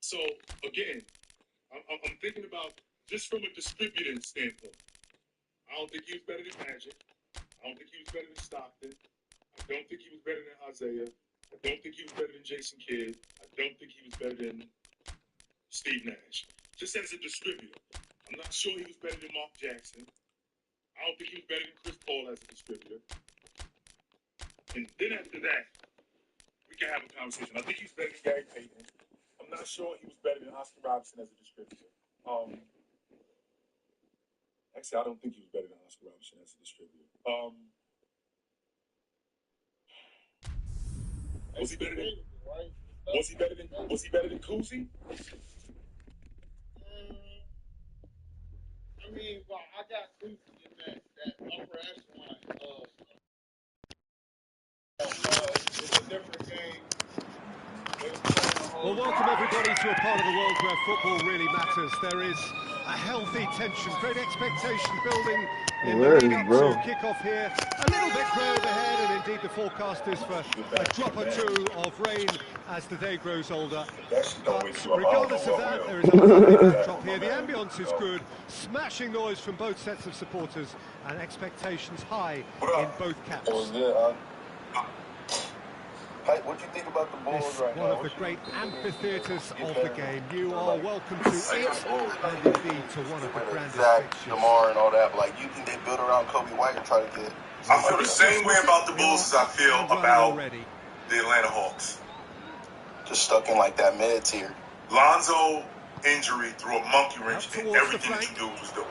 So again, I'm thinking about just from a distributing standpoint. I don't think he was better than Magic. I don't think he was better than Stockton. I don't think he was better than Isaiah. I don't think he was better than Jason Kidd. I don't think he was better than Steve Nash. Just as a distributor. I'm not sure he was better than Mark Jackson. I don't think he was better than Chris Paul as a distributor. And then after that, we can have a conversation. I think he's better than Gary Payton. I'm not sure he was better than Oscar Robertson as a distributor. Actually, I don't think he was better than Oscar Robertson as a distributor. Was he better than? Was he better than Kuzi? I mean, well, I got Kuzi in that upper echelon of it's a different game. Well, welcome everybody to a part of the world where football really matters. There is a healthy tension, great expectation building in the lead up to kick-off here. A little bit grey overhead, and indeed the forecast is for a drop or two of rain as the day grows older. But regardless of that, there is a lovely backdrop here. The ambience is good, smashing noise from both sets of supporters, and expectations high in both camps. What do you think about the Bulls right now? One of the great amphitheatres of the game. You are welcome to it, and indeed to one of the grandest fixtures. DeMar and all that, but like, you think they build around Kobe White and try to get... I feel the same way about the Bulls as I feel about the Atlanta Hawks. Just stuck in like that mid-tier. Lonzo injury threw a monkey wrench in everything that you dudes was doing.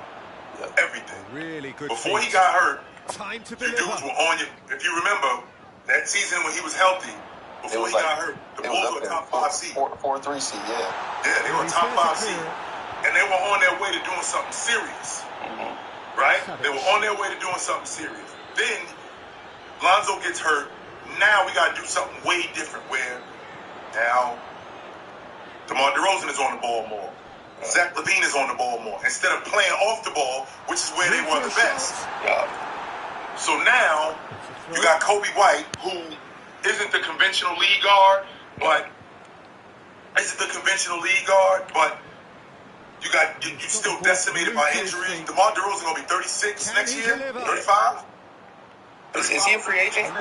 Yeah. Everything. Really good. Before he got hurt, time to you dudes were on you. If you remember, that season when he was healthy, before he got hurt, the Bulls were a top 5 seed. 4-3 seed, yeah. Yeah, they were a top 5 seed. And they were on their way to doing something serious. Right? They were on their way to doing something serious. Then, Lonzo gets hurt. Now we got to do something way different where now DeMar DeRozan is on the ball more. Zach LaVine is on the ball more. Instead of playing off the ball, which is where they were the best. So now, you got Kobe White, who isn't the conventional lead guard, but you still decimated by injuries. DeMar DeRozan gonna be 36 next year, 35. Is he a free agent?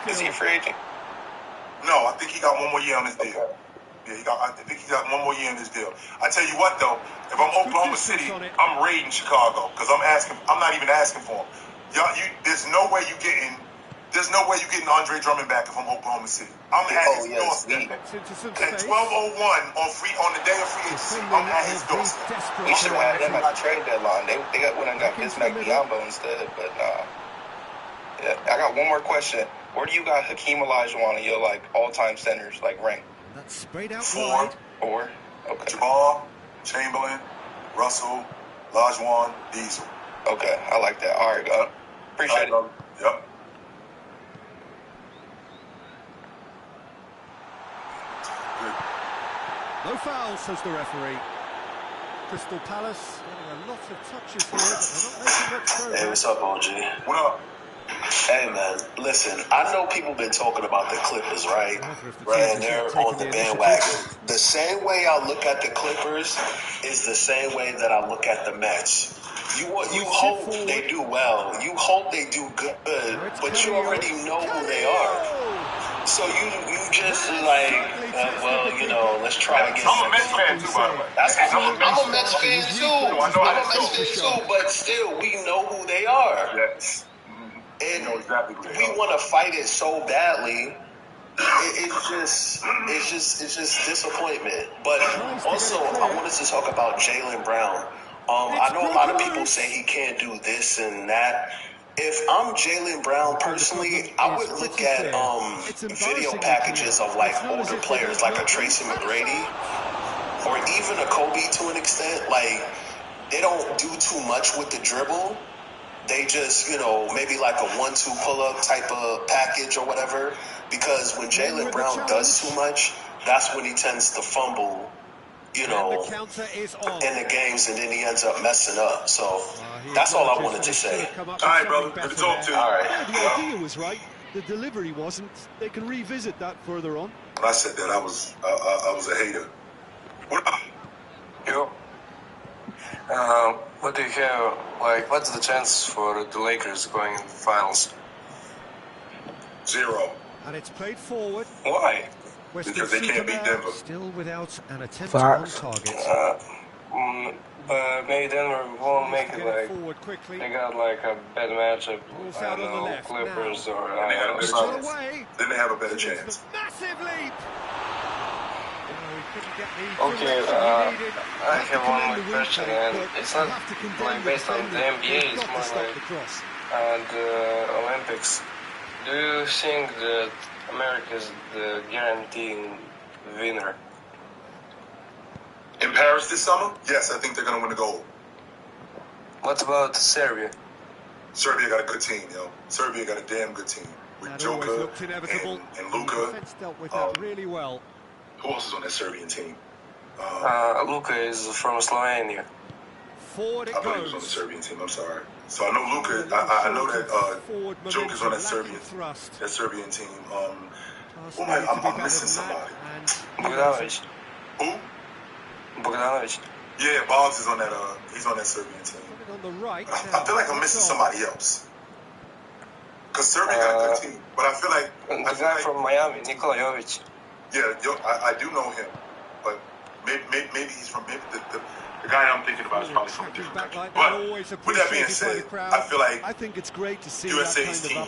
Is he a free agent? No, I think he got one more year on his deal. Okay. Yeah, I think he got one more year on his deal. I tell you what, though, if I'm Oklahoma City, I'm raiding Chicago because I'm not even asking for him. There's no way you getting Andre Drummond back if I'm Oklahoma City. I'm at his doorstep. At 12:01 on the day of free agency, I'm at his doorstep. We should have had him at the trade deadline. They went and got Bismack Biyombo instead, but yeah. I got one more question. Where do you got Hakeem Olajuwon in your like all-time centers like rank? That's sprayed out 4. Okay. Jamal, Chamberlain, Russell, Olajuwon, Diesel. Okay, I like that. All right, appreciate it. Yep. No foul, says the referee. Crystal Palace getting a lot of touches here, but they're not making much progress. Hey, what's up, OG? What up? Hey, man, listen, I know people been talking about the Clippers, right? And they're on the bandwagon. The same way I look at the Clippers is the same way that I look at the Mets. You hope they do well. You hope they do good, but you already know who they are. So you just like, let's try again. I'm a Mets fan too, by the way. I'm a Mets fan too, but still, we know who they are. Yes. And exactly we want to fight it so badly. It's just disappointment. But also, I wanted to talk about Jaylen Brown. I know a lot of people say he can't do this and that. If I'm Jaylen Brown personally, I would look at video packages of like older players, like a Tracy McGrady, or even a Kobe to an extent. Like, they don't do too much with the dribble. They just, maybe like a 1-2 pull-up type of package or whatever. Because when Jaylen Brown does too much, that's when he tends to fumble, in the games, and then he ends up messing up. So that's all I wanted to say. All right, brother. Good to talk to you. All right. The idea was right. the delivery wasn't. They can revisit that further on. When I said that, I was a hater. Yo. What do you have? Like, what's the chance for the Lakers going in the finals? 0. And it's played forward. Why? Because they can't beat Denver. Still without an attempt on target. But maybe Denver won't make it. Like, forward quickly. they got like a bad matchup. I don't know, Clippers or Suns. Then they have a better chance. Massive leap. Okay, I have one more question, and it's not like based on the NBA, it's more like the Olympics. Do you think that America is the guaranteed winner? In Paris this summer? Yes, I think they're going to win the gold. What about Serbia? Serbia got a good team, yo. Serbia got a damn good team. With Joker and Luka. Dealt with that really well. Who else is on that Serbian team? Luka is from Slovenia. Forward it I thought he was on the Serbian team. I'm sorry. So I know Luka. I know that Joker's on that Serbian team. I'm missing somebody. Bogdanovic. Who? Bogdanovic. Yeah, Boggs is on that. He's on that Serbian team. On the right. I feel like I'm missing somebody else. Cause Serbia got a good team, but I feel like the guy from Miami, Nikola Jovic. Yeah, I do know him, but maybe he's from the guy I'm thinking about is probably from a different country. But with that being said, I feel like it's great to see USA's team.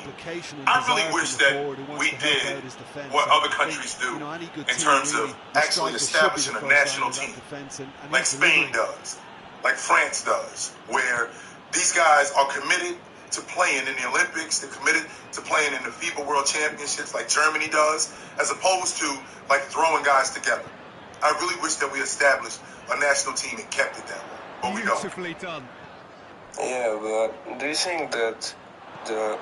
I really wish that we did what other countries do in terms of actually establishing a national team, like Spain does, like France does, where these guys are committed to playing in the Olympics, they're committed to playing in the FIBA World Championships like Germany does, as opposed to like throwing guys together. I really wish that we established a national team and kept it that way, but we don't. Beautifully done. Yeah, but do you think that the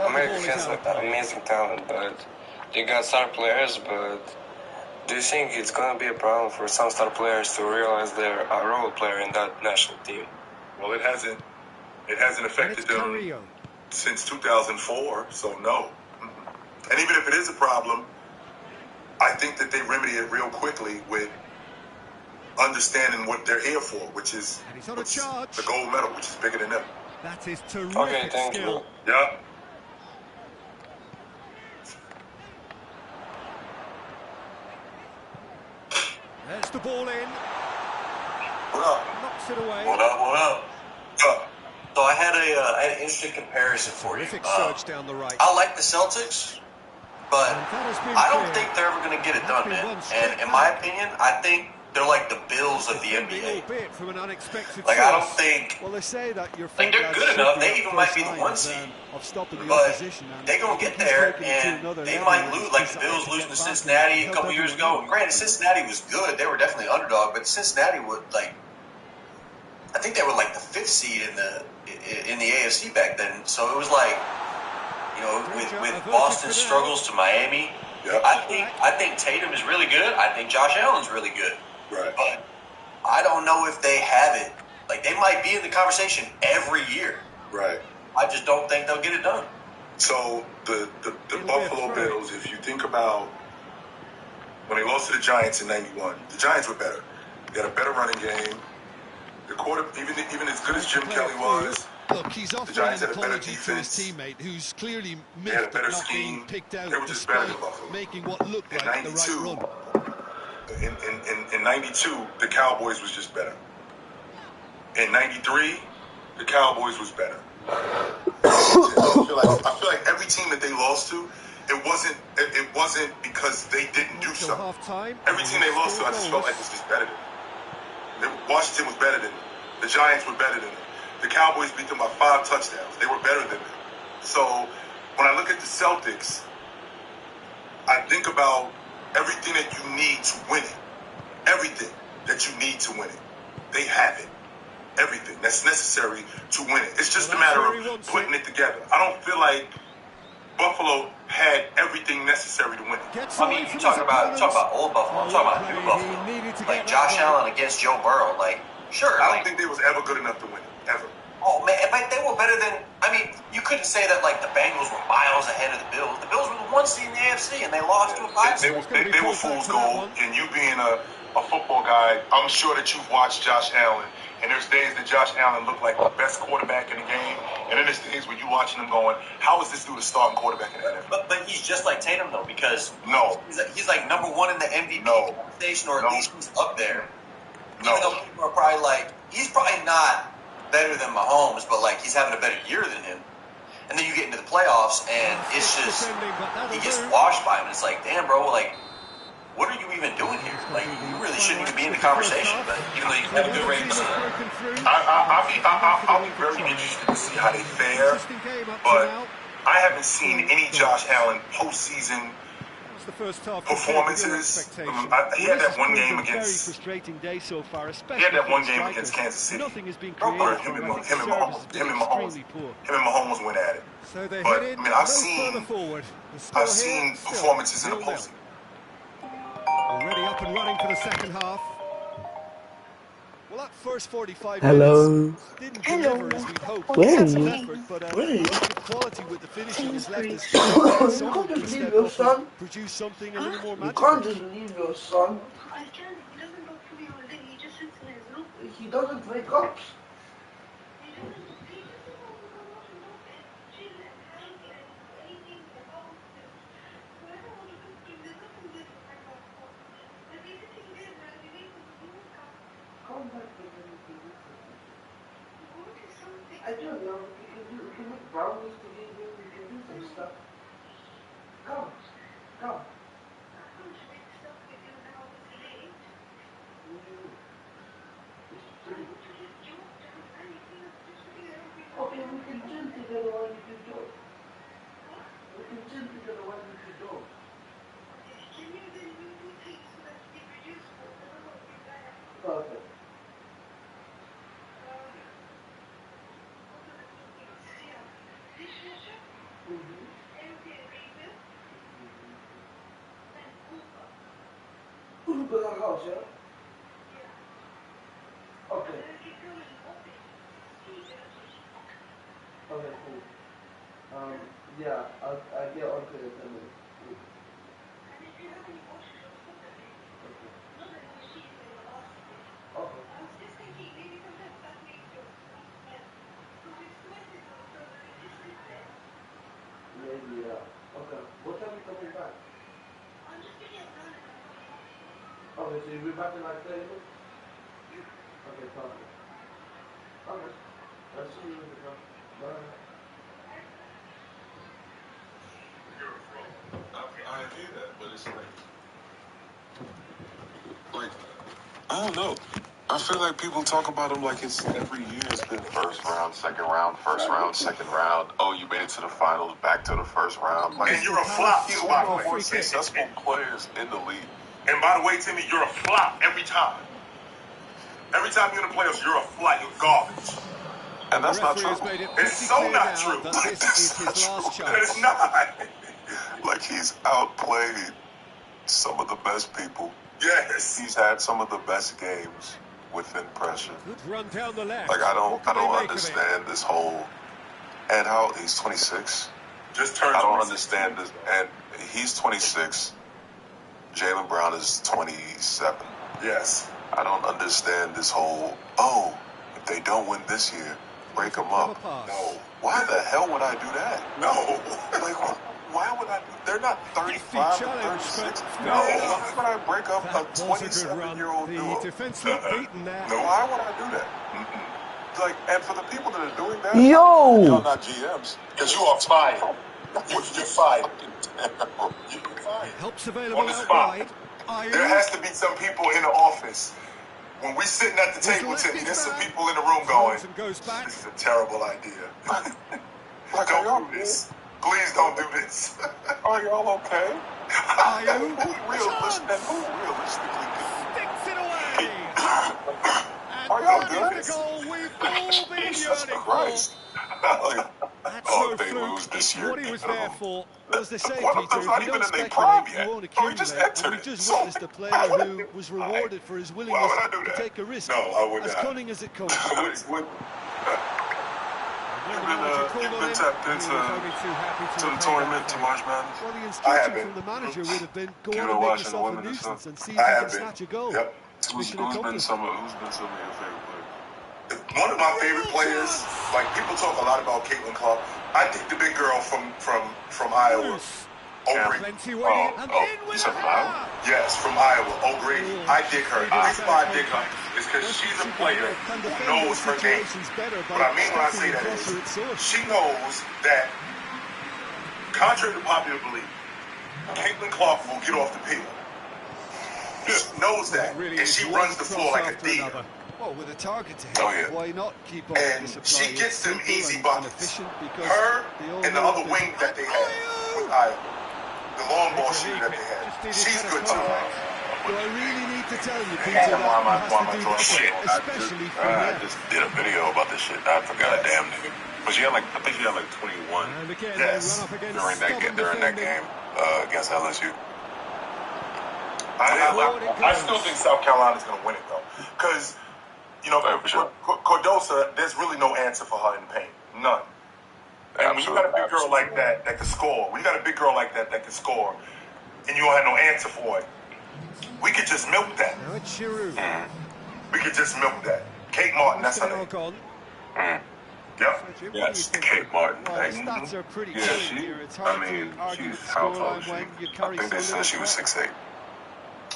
America has amazing talent, but they got star players, but do you think it's going to be a problem for some star players to realize they're a role player in that national team? Well, it hasn't affected them since 2004, so no. And even if it is a problem, I think that they remedy it real quickly with understanding what they're here for, which is the gold medal, which is bigger than them. That is terrific. Okay, thank you. Yeah. There's the ball in. What up? Knocks it away. What up? What up? Up. So I had an interesting comparison for you. Terrific surge down the right. I like the Celtics, but I don't think they're ever going to get it done, man. And in my opinion, I think they're like the Bills of the NBA. Like, I don't think... Well, they say that like, they're good enough. They even might be the 1 seed. But they're going to get there, and they might lose. Like, the Bills losing to Cincinnati a couple years ago. And granted, Cincinnati was good. They were definitely underdog. But Cincinnati would, like... I think they were, like, the 5th seed in the AFC back then. So it was like... You know, with Boston's struggles to Miami, yep. I think Tatum is really good. I think Josh Allen's really good. Right. But I don't know if they have it. Like, they might be in the conversation every year. Right. I just don't think they'll get it done. So the Buffalo Bills, if you think about when they lost to the Giants in '91, the Giants were better. They had a better running game. The quarter, even as good as Jim Kelly was, look, he's the Giants had a better to his defense. teammate, who's clearly They had a better scheme. They were just better than Buffalo. Making what looked In like the right run. In '92, the Cowboys was just better. In '93, the Cowboys was better. I feel like every team that they lost to, it wasn't because they didn't do something. Every team they lost to, I just felt like was just better than them. Washington was better than them. The Giants were better than them. The Cowboys beat them by 5 touchdowns. They were better than them. So when I look at the Celtics, I think about everything that you need to win it. Everything that you need to win it. They have it. Everything that's necessary to win it. It's just a matter of putting it together. I don't feel like Buffalo had everything necessary to win it. I mean, you talking about old Buffalo. I'm talking about new Buffalo. Like Josh Allen against Joe Burrow. Like, sure. I don't think they was ever good enough to win it. Ever. Oh man, but they were better than. I mean, you couldn't say that like the Bengals were miles ahead of the Bills. The Bills were the 1 seed in the AFC, and they lost to a 5 seed. They were fool's gold, and you being a football guy, I'm sure that you've watched Josh Allen, and there's days that Josh Allen looked like the best quarterback in the game, and then there's days where you're watching him going, how is this dude a starting quarterback in the NFL? But he's just like Tatum, though, because no, he's like number 1 in the MVP conversation, or at least he's up there. No. Even though people are probably like, he's probably not better than Mahomes, but like he's having a better year than him. And then you get into the playoffs, and it's just, he gets washed by him. And it's like, damn, bro, like, what are you even doing here? Like, you really shouldn't even be in the conversation, but even though you have a good rating. I'll be very interested to see how they fare, but I haven't seen any Josh Allen postseason performances. He had that one game against. He had that one game against Kansas City. Where him and Mahomes went at it. But I mean, I've seen performances in the postseason. Already up and running for the second half. Well, that first 45 minutes didn't deliver as we'd hoped. Where Lots are of you? effort, but Where are you? lack of quality with the finishing has left us. You Someone can't can just step leave your up son. and produce something a little more You magical. can't just leave your son. I can. He doesn't talk to me all day. He just sits in his room. He doesn't wake up. He doesn't know what to do and chill and hang and anything about this. So I don't want to talk to him. There's nothing there for my God. But he's sitting there and I'll be waiting for him to come. Come back with anything. What is something? I don't know. We can make brownies together. We can do some stuff. Come. Come. I can't make stuff with you now. It's late. I want to get job done. And if you're just sitting there, Okay, we can chill together while you do job. We can chill together while you do job. can you then do things so that we reduce the number of people I have? Perfect. Dishwasher, empty and refill, and Uber. Uber the house, yeah? Yeah. Okay. And if you will open, Okay, cool. Yeah, I'll get on to it in a minute. and if you have any washes or something, Okay. not that you see it in the last day. Okay. I was just thinking maybe sometimes that makes your smell. So we sweat it or so that it just sits there. Maybe, yeah. Okay. What time are you coming back? I'm just getting a plan and I'm coming out. Okay, so you'll be back in like 30 minutes? Okay, perfect. Okay. I'll see you in the car. Bye. I hear that, but it's like, I don't know. I feel like people talk about him like it's every year it's been first round, second round, first round, second round. Oh, you made it to the finals, back to the first round. Like, and you're a flop. He's one of the more successful players in the league. And by the way, Timmy, you're a flop every time. Every time you're in the playoffs, you're a flop. You're garbage. And that's not true. It's so not true. It's not. Like, he's outplayed some of the best people. Yes. He's had some of the best games within pressure. Good run down the left. Like, I don't understand this whole, and how he's 26. Just turned. I don't understand this, and he's 26. Jaylen Brown is 27. Yes. I don't understand this whole, if they don't win this year, break them up. No. Why the hell would I do that? No. Like, why would I do? They're not 35 or 36. No. Why would I break up a 27-year-old duo? The defense looked beaten there. No. Why would I do that? Like, and for the people that are doing that, Yo! y'all not GMs. Because you are fired. You're fired. You're fired. Helps available On the spot. Wide. There has to be some people in the office. When we're sitting at the table, Timmy, there's some people in the room going, this is a terrible idea. Don't do this. Please don't do this. Are y'all okay? Who realistically Sticks it away. are y'all good? We've all been Jesus yearning Christ. for. That's no they fluke. lose this year. What he was there for was the same, One of Peter. them's If not you even don't in their prime speculate, yet. you won't He accumulate. just entered We it. just So, witnessed a player who was rewarded for his willingness would I do to that? take a risk. No, I would as not. cunning as it comes. I would. The You've been tapped into to the tournament, to March Madness. Well, the I have instruction been. from the manager would have been go You on know, and make watching the yourself a women and nuisance stuff. and see if I you have can been. snatch a goal. Yep. Who's Mission been accomplished. some of your favorite players? One of my favorite players, like people talk a lot about Caitlin Clark. I think the big girl from Iowa, O'Grady. Plenty waiting, and in you with said a from Iowa? hammer. Yes, from Iowa, O'Grady. I dig her. The reason why I dig her is because she's a player who knows her game. What I mean when I say that is, she knows that, contrary to popular belief, Caitlin Clark will get off the field. She knows that, and she runs the floor like a diva. Well, with a target to hit, Oh, yeah. why not keep up And the supply? she gets them Simple easy and buckets. efficient because Her they all and the know other that- wing that they had with Iowa, the long ball shooter that they had, she's good too. Do I really need to tell you, Peter, Yeah, that why am I he has to do throwing that, shit? especially for I her. just did a video about this shit. I forgot damn nigga. But she had like, I think she had like 21 And again, Yes. they run up against during that game against LSU. I still think South Carolina's going to win it, though. Because, you know, Yeah, for sure. Cordosa, there's really no answer for her in the paint. None. And when you got a big girl like that can score, when you got a big girl like that can score, and you don't have no answer for it, we could just milk that. Now it's Giroud. We could just milk that. Kate Martin, that's her Now name. gone. Yep. So, Jim, what do you Yes, think? Kate Martin. Well, Hey, the stats are pretty yeah, clear she, here. It's hard I mean, to argue with she's the how tall scoreline is she? when you I carry think they so little said she was threat. 6'8".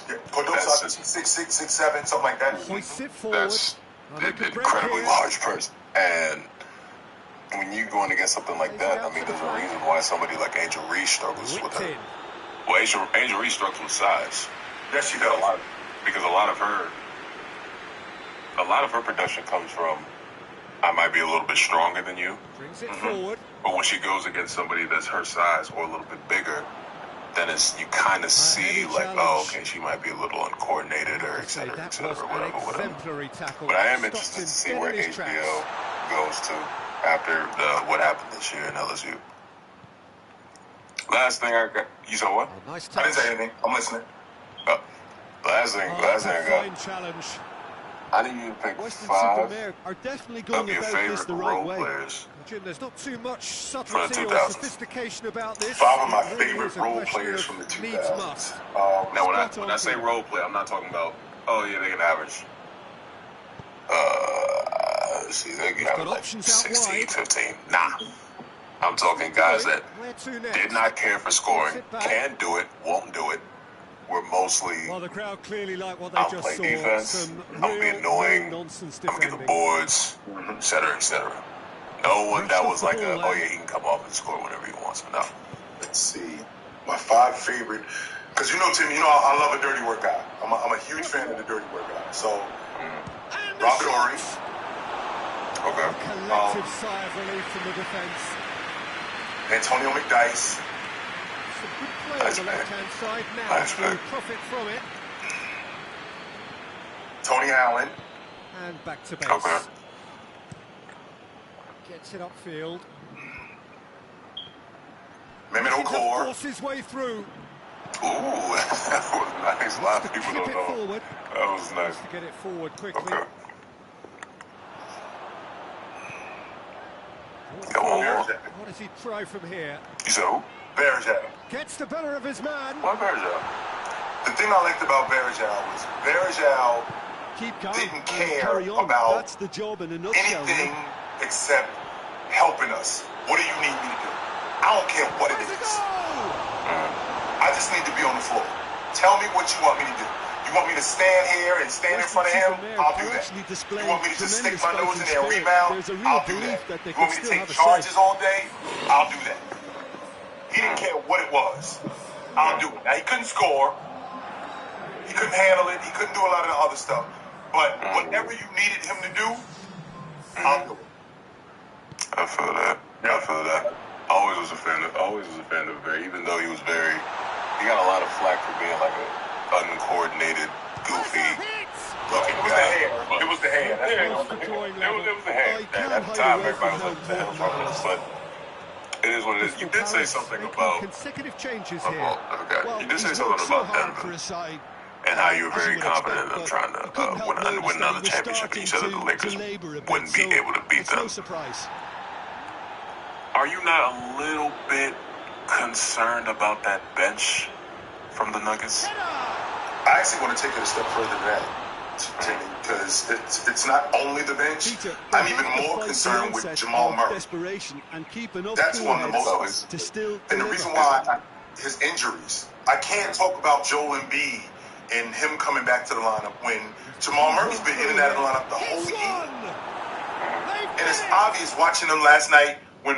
Yeah. Cordosa, 6'6", 6'7", something like that. Hoists it forward. That's Well, an they could break incredibly here. large person. And when you're going against something like that, I mean, there's a reason why somebody like Angel Reese struggles with Whipped her. in. Well, Angel Reese struggles with size. Yes, she Because does. a lot of her production comes from, I might be a little bit stronger than you, Brings it forward. but when she goes against somebody that's her size or a little bit bigger, then you kind of see heavy like, challenge. oh, okay, she might be a little uncoordinated or et Say cetera, that et cetera, was an whatever. exemplary tackle. But I am Stopped interested him to see dead where in his tracks. HBO goes to after what happened this year in LSU. Last thing I got, you saw what? Oh, nice I touch. didn't say anything. I'm listening. Last thing That's I a got. fine challenge. I need you to pick Western 5 Supermare are definitely going of your about this favorite the right role way. players. Jim, there's not too much For subtlety the or 2000s. sophistication about this. 5 of my It really favorite is a role question players of from the needs 2000s. must. Now, when Spot I on, say Peter. role play, I'm not talking about, oh yeah, they can average. See, they can He's got average like options out 16, wide. 15. Nah. I'm talking guys that Where to next? did not care for scoring, Gets it back. can do it, won't do it. We're mostly, Well, the crowd clearly like what they I'll just play saw. defense, Some I'm gonna be real annoying, no-nonsense I'm gonna get the defending. boards, et cetera, et cetera. No one that was like, Ball oh there. yeah, he can come off and score whenever he wants. No. Let's see. My 5 favorite, because you know, Tim, you know I love a dirty work guy. I'm a huge fan of the dirty work guy. So, And the Robert shot. Ory, Okay. A collective sigh of relief from the defence. Antonio McDyess, Some good play on Nice the man. left-hand side now Nice to man. profit from it. Tony Allen, And back to base. Okay. Gets it upfield. Mehmet Seems to Okur, force his way through. Ooh, that was nice. A lot of people Clip don't it know. forward. That was nice. To get it forward quickly. Okay. Got one more. What does he try from here? You said who? Berejau. Gets the better of his man. Why Bergeron? The thing I liked about Berejau was Berejau Keep calm. didn't and care carry on. about That's the job in a nutshell. anything except helping us. What do you need me to do? I don't care what it Where's it is. go? I just need to be on the floor. Tell me what you want me to do. You want me to stand here and stand in front of him? I'll do that. You want me to just stick my nose in there and rebound? I'll do that. You want me to take charges all day? I'll do that. He didn't care what it was. I'll do it. Now, he couldn't score. He couldn't handle it. He couldn't do a lot of the other stuff. But whatever you needed him to do, I'll do it. I feel that. I feel that. Always was a fan of Barry, even though he was very. He got a lot of flack for being like a uncoordinated, goofy looking It was the guy. hair. It was the hair. That's Yeah, what it was. it was the hair. At the time, everybody was like, "What the hell's wrong with this?" But it is what it is. You did say something about. consecutive changes Oh, here. well, okay. Well, You did say he's something worked so about hard for Denver his side. and how you were As you very would confident expect, in them but trying you couldn't to help win notice that another he was championship. And you said that the starting Lakers to labour a bit, wouldn't be so able to beat it's them. no surprise. Are you not a little bit concerned about that bench from the Nuggets? I actually want to take it a step further than that, Timmy, because it's not only the bench. I'm even more concerned with Jamal Murray. That's who I'm the most concerned with. And the reason why his injuries. I can't talk about Joel Embiid and him coming back to the lineup when Jamal Murray's been in and out of the lineup the whole year. And it's obvious watching him last night when